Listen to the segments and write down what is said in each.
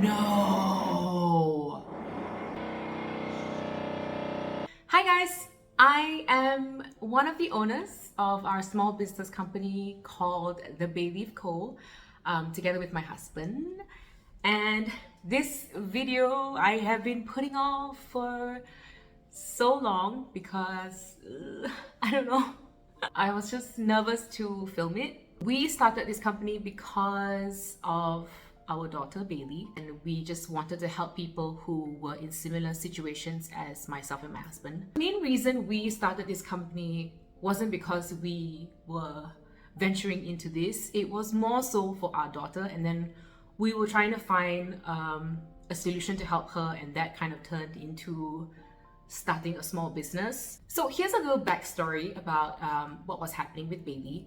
No. Hi guys, I am one of the owners of our small business company called TheBaylieveco, together with my husband. And this video I have been putting off for so long because I don't know. I was just nervous to film it. We started this company because of our daughter Bailey, and we just wanted to help people who were in similar situations as myself and my husband. The main reason we started this company wasn't because we were venturing into this. It was more so for our daughter, and then we were trying to find a solution to help her, and that kind of turned into starting a small business. So here's a little backstory about what was happening with Bailey.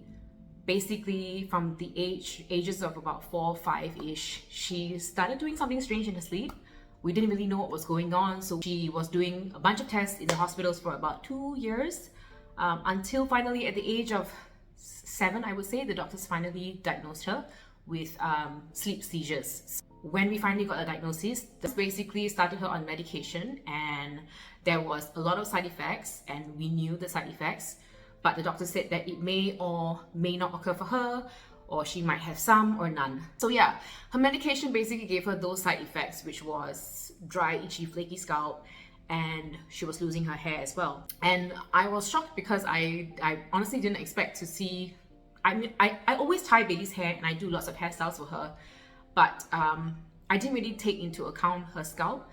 Basically, from the ages of about 4 or 5-ish, she started doing something strange in her sleep. We didn't really know what was going on, so she was doing a bunch of tests in the hospitals for about 2 years, until finally at the age of 7, I would say, the doctors finally diagnosed her with sleep seizures. When we finally got a diagnosis, this basically started her on medication, and there was a lot of side effects, and we knew the side effects, but the doctor said that it may or may not occur for her, or she might have some or none. So yeah, her medication basically gave her those side effects, which was dry, itchy, flaky scalp, and she was losing her hair as well. And I was shocked because I honestly didn't expect to see, I always tie Bailey's hair and I do lots of hairstyles for her, but I didn't really take into account her scalp.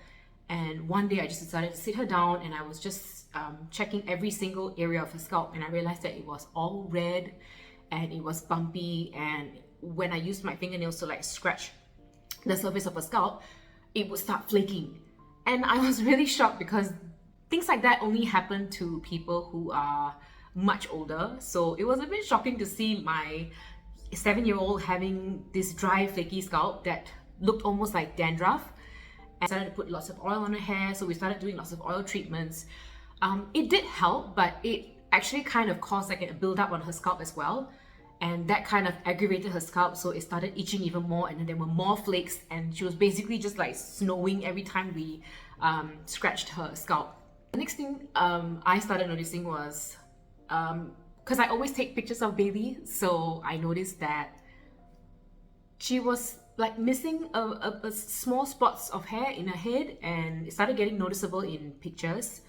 And one day I just decided to sit her down, and I was just checking every single area of her scalp, and I realized that it was all red and it was bumpy, and when I used my fingernails to like scratch the surface of her scalp, it would start flaking. And I was really shocked because things like that only happen to people who are much older. So it was a bit shocking to see my 7-year-old having this dry, flaky scalp that looked almost like dandruff. I started to put lots of oil on her hair, so we started doing lots of oil treatments. It did help, but it actually kind of caused like a build-up on her scalp as well, and that kind of aggravated her scalp, so it started itching even more, and then there were more flakes, and she was basically just like snowing every time we scratched her scalp. The next thing I started noticing was, because I always take pictures of Bailey, so I noticed that she was like missing a small spots of hair in her head, and it started getting noticeable in pictures.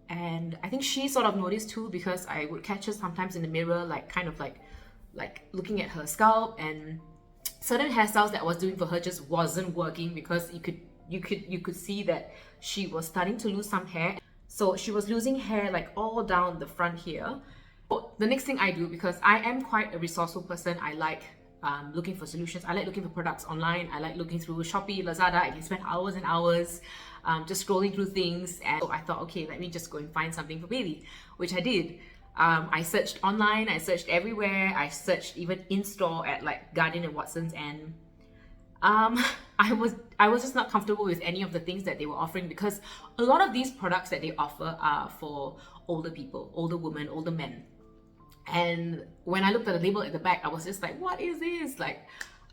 And I think she sort of noticed too, because I would catch her sometimes in the mirror, like kind of like looking at her scalp, and certain hairstyles that I was doing for her just wasn't working because you could see that she was starting to lose some hair. So she was losing hair like all down the front here. The next thing I do, because I am quite a resourceful person, I like looking for solutions. I like looking for products online. I like looking through Shoppee, Lazada. I can spend hours and hours just scrolling through things. And so I thought, okay, let me just go and find something for Bailey, which I did. I searched online, I searched everywhere. I searched even in-store at like Guardian and Watson's, and I was just not comfortable with any of the things that they were offering, because a lot of these products that they offer are for older people, older women, older men. And when I looked at the label at the back, I was just like, what is this? Like,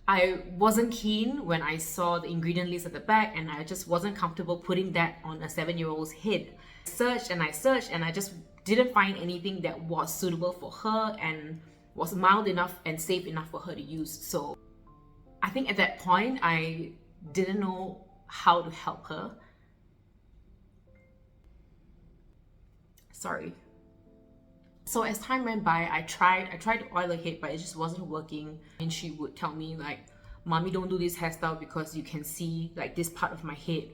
I wasn't keen when I saw the ingredient list at the back, and I just wasn't comfortable putting that on a 7-year-old's head. I searched, and I just didn't find anything that was suitable for her and was mild enough and safe enough for her to use. So I think at that point, I didn't know how to help her. Sorry. So as time went by, I tried to oil her head, but it just wasn't working. And she would tell me like, "Mommy, don't do this hairstyle because you can see like this part of my head."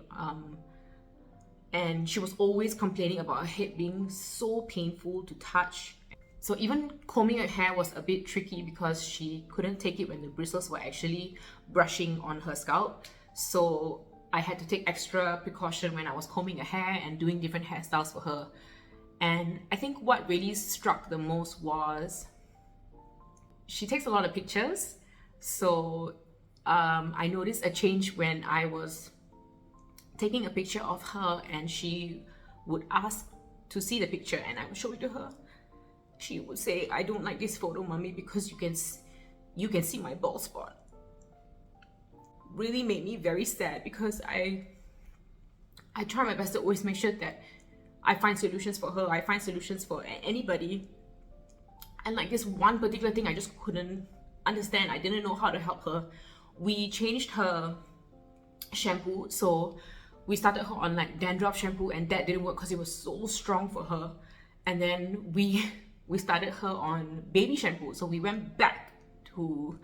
And she was always complaining about her head being so painful to touch. So even combing her hair was a bit tricky because she couldn't take it when the bristles were actually brushing on her scalp. So I had to take extra precaution when I was combing her hair and doing different hairstyles for her. And I think what really struck the most was she takes a lot of pictures. So I noticed a change when I was taking a picture of her, and she would ask to see the picture, and I would show it to her. She would say, "I don't like this photo, Mommy, because you can see my bald spot." really made me very sad, because I try my best to always make sure that I find solutions for her, I find solutions for anybody. And like this one particular thing, I just couldn't understand. I didn't know how to help her. We changed her shampoo, so we started her on like dandruff shampoo, and that didn't work because it was so strong for her. And then we started her on baby shampoo, so we went back to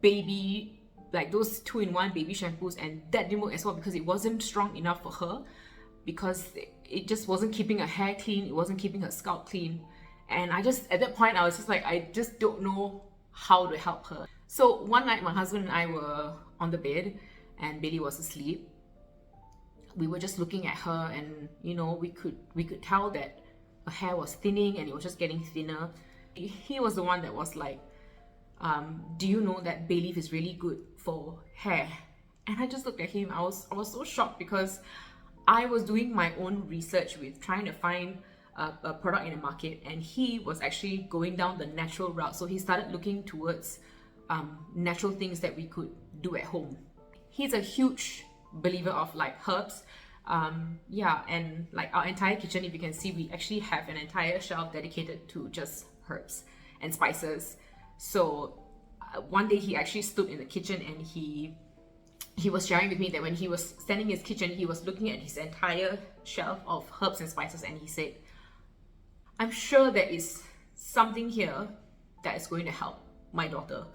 baby, like those 2-in-1 baby shampoos, and that didn't work as well because it wasn't strong enough for her, because it just wasn't keeping her hair clean, it wasn't keeping her scalp clean. And I just, at that point, I was just like, I just don't know how to help her. So one night, my husband and I were on the bed and Bailey was asleep. We were just looking at her, and you know, we could tell that her hair was thinning and it was just getting thinner. He was the one that was like, do you know that bay leaf is really good for hair? And I just looked at him. I was so shocked, because I was doing my own research with trying to find a product in the market, and he was actually going down the natural route. So he started looking towards natural things that we could do at home. He's a huge believer of like herbs. Yeah, and like our entire kitchen, if you can see, we actually have an entire shelf dedicated to just herbs and spices. So one day he actually stood in the kitchen, and he was sharing with me that when he was standing in his kitchen, he was looking at his entire shelf of herbs and spices, and he said, I'm sure there is something here that is going to help my daughter.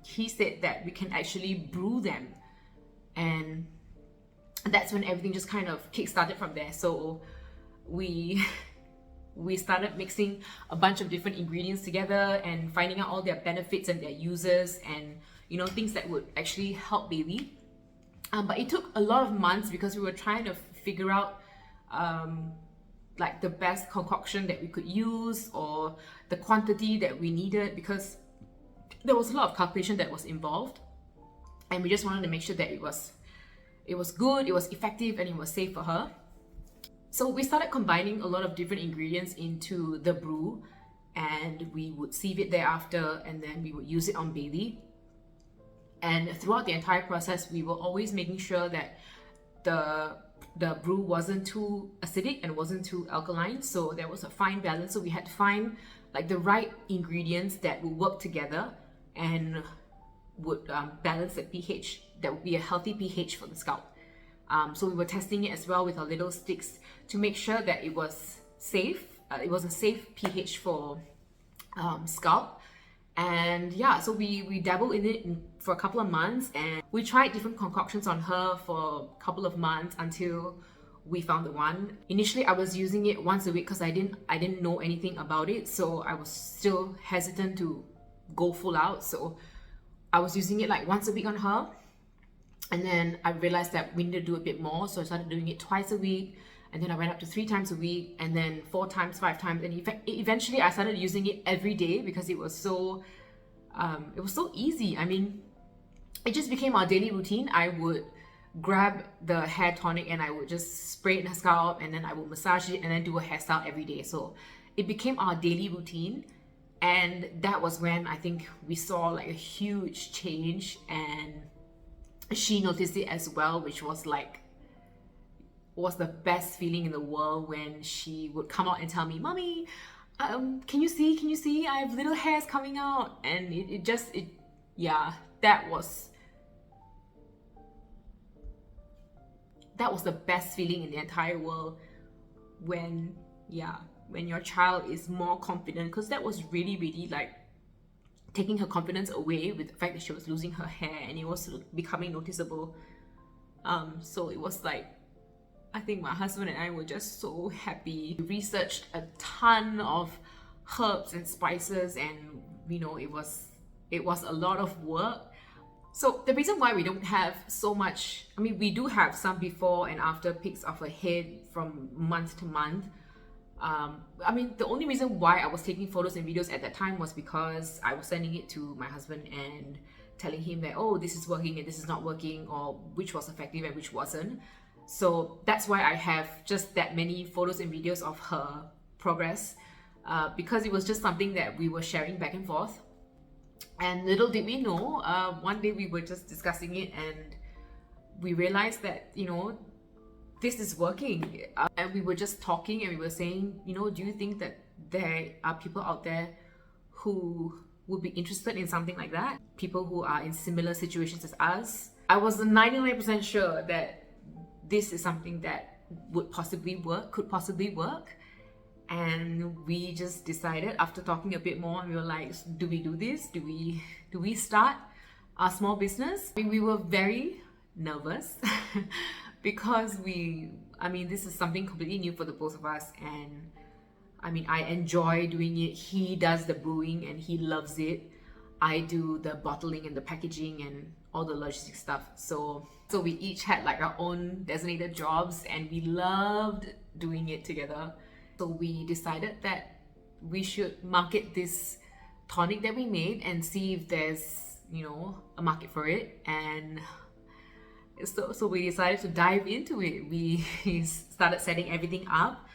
He said that we can actually brew them, and that's when everything just kind of kick-started from there. So we started mixing a bunch of different ingredients together and finding out all their benefits and their uses, and you know, things that would actually help Bailey. But it took a lot of months, because we were trying to figure out like the best concoction that we could use, or the quantity that we needed, because there was a lot of calculation that was involved, and we just wanted to make sure that it was good, it was effective, and it was safe for her. So we started combining a lot of different ingredients into the brew, and we would sieve it thereafter, and then we would use it on Bailey. And throughout the entire process, we were always making sure that the brew wasn't too acidic and wasn't too alkaline. So there was a fine balance. So we had to find like the right ingredients that would work together and would balance the pH. That would be a healthy pH for the scalp. So we were testing it as well with our little sticks to make sure that it was safe. It was a safe pH for scalp. And yeah, so we dabbled in it for a couple of months, and we tried different concoctions on her for a couple of months until we found the one. Initially, I was using it once a week because I didn't know anything about it, so I was still hesitant to go full out. So I was using it like once a week on her, and then I realized that we need to do a bit more, so I started doing it twice a week, and then I went up to 3 times a week, and then 4 times, 5 times, and eventually I started using it every day because it was so easy. I mean, it just became our daily routine. I would grab the hair tonic and I would just spray it in her scalp, and then I would massage it and then do a hairstyle every day. So it became our daily routine, and that was when I think we saw like a huge change, and she noticed it as well, which was the best feeling in the world when she would come out and tell me, "Mommy, can you see? I have little hairs coming out." And that was the best feeling in the entire world, when your child is more confident, because that was really like taking her confidence away with the fact that she was losing her hair and it was becoming noticeable. So it was like, I think my husband and I were just so happy. We researched a ton of herbs and spices, and you know, it was a lot of work. So the reason why we don't have so much, I mean, we do have some before and after pics of her head from month to month. I mean, the only reason why I was taking photos and videos at that time was because I was sending it to my husband and telling him that, oh, this is working and this is not working, or which was effective and which wasn't. So that's why I have just that many photos and videos of her progress, because it was just something that we were sharing back and forth. And little did we know, one day we were just discussing it and we realized that, you know, this is working. And we were just talking and we were saying, you know, do you think that there are people out there who would be interested in something like that? People who are in similar situations as us. I was 99% sure that this is something that would possibly work, could possibly work. And we just decided after talking a bit more, we were like, do we do this? Do we start our small business? We were very nervous because this is something completely new for the both of us. And I enjoy doing it. He does the brewing and he loves it. I do the bottling and the packaging and all the logistic stuff. So we each had like our own designated jobs and we loved doing it together. So we decided that we should market this tonic that we made and see if there's, you know, a market for it. And so we decided to dive into it. We started setting everything up.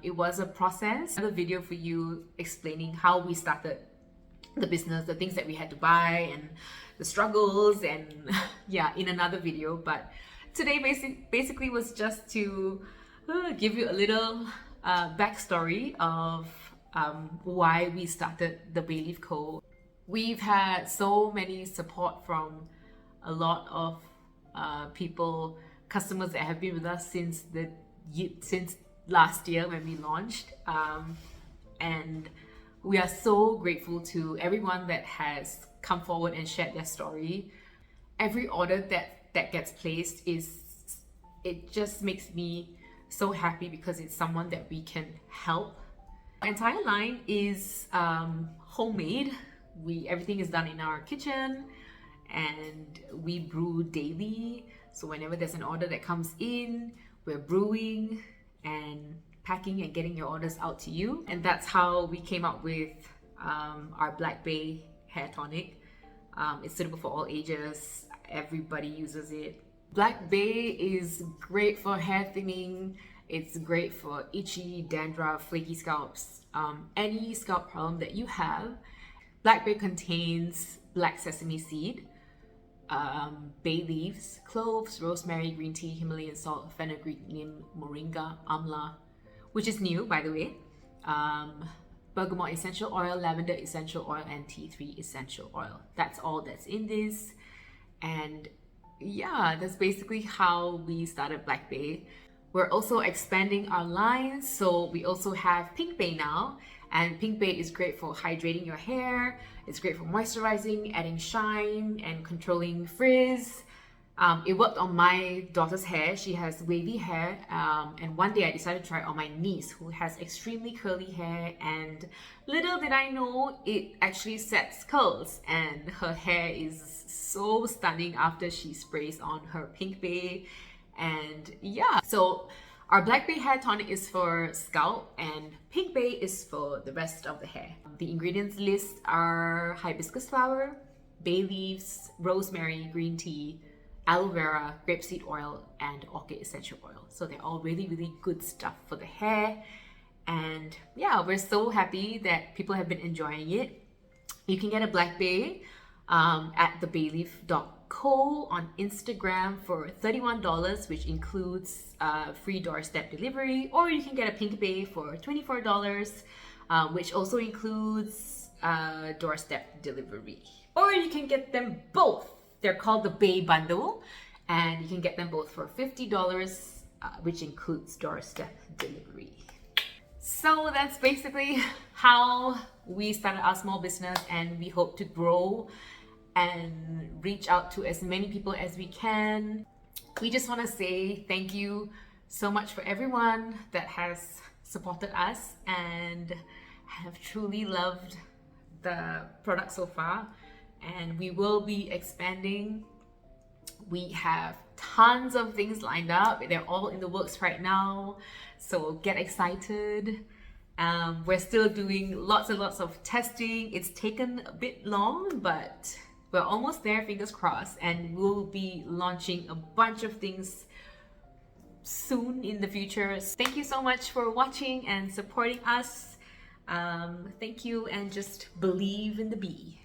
It was a process. Another video for you explaining how we started the business, the things that we had to buy and the struggles, and yeah, in another video. But today basically was just to give you a little backstory of why we started TheBaylieveco. We've had so many support from a lot of people, customers that have been with us since last year when we launched, and we are so grateful to everyone that has come forward and shared their story. Every order that gets placed it just makes me so happy because it's someone that we can help. Our entire line is homemade. Everything is done in our kitchen and we brew daily. So whenever there's an order that comes in, we're brewing and packing and getting your orders out to you. And that's how we came up with our Black Bay hair tonic. It's suitable for all ages. Everybody uses it. Black Bay is great for hair thinning. It's great for itchy, dandruff, flaky scalps. Any scalp problem that you have. Black Bay contains black sesame seed, bay leaves, cloves, rosemary, green tea, Himalayan salt, fenugreek, neem, moringa, amla, which is new by the way, bergamot essential oil, lavender essential oil, and tea tree essential oil. That's all that's in this. And yeah, that's basically how we started Black Bay. We're also expanding our lines, so we also have Pink Bay now. And Pink Bay is great for hydrating your hair. It's great for moisturizing, adding shine, and controlling frizz. It worked on my daughter's hair. She has wavy hair, and one day I decided to try it on my niece who has extremely curly hair, and little did I know it actually sets curls, and her hair is so stunning after she sprays on her Pink Bay. And yeah, so our Black Bay hair tonic is for scalp and Pink Bay is for the rest of the hair. The ingredients list are hibiscus flower, bay leaves, rosemary, green tea, aloe vera, grapeseed oil, and orchid essential oil. So they're all really, really good stuff for the hair. And yeah, we're so happy that people have been enjoying it. You can get a Black Bay at TheBaylieveco on Instagram for $31, which includes free doorstep delivery, or you can get a Pink Bay for $24, which also includes doorstep delivery. Or you can get them both. They're called the Bay Bundle, and you can get them both for $50, which includes doorstep delivery. So that's basically how we started our small business, and we hope to grow and reach out to as many people as we can. We just want to say thank you so much for everyone that has supported us and have truly loved the product so far. And we will be expanding. We have tons of things lined up. They're all in the works right now, so get excited. We're still doing lots and lots of testing. It's taken a bit long, but we're almost there, fingers crossed, and we'll be launching a bunch of things soon in the future. Thank you so much for watching and supporting us. Thank you, and just believe in the bee.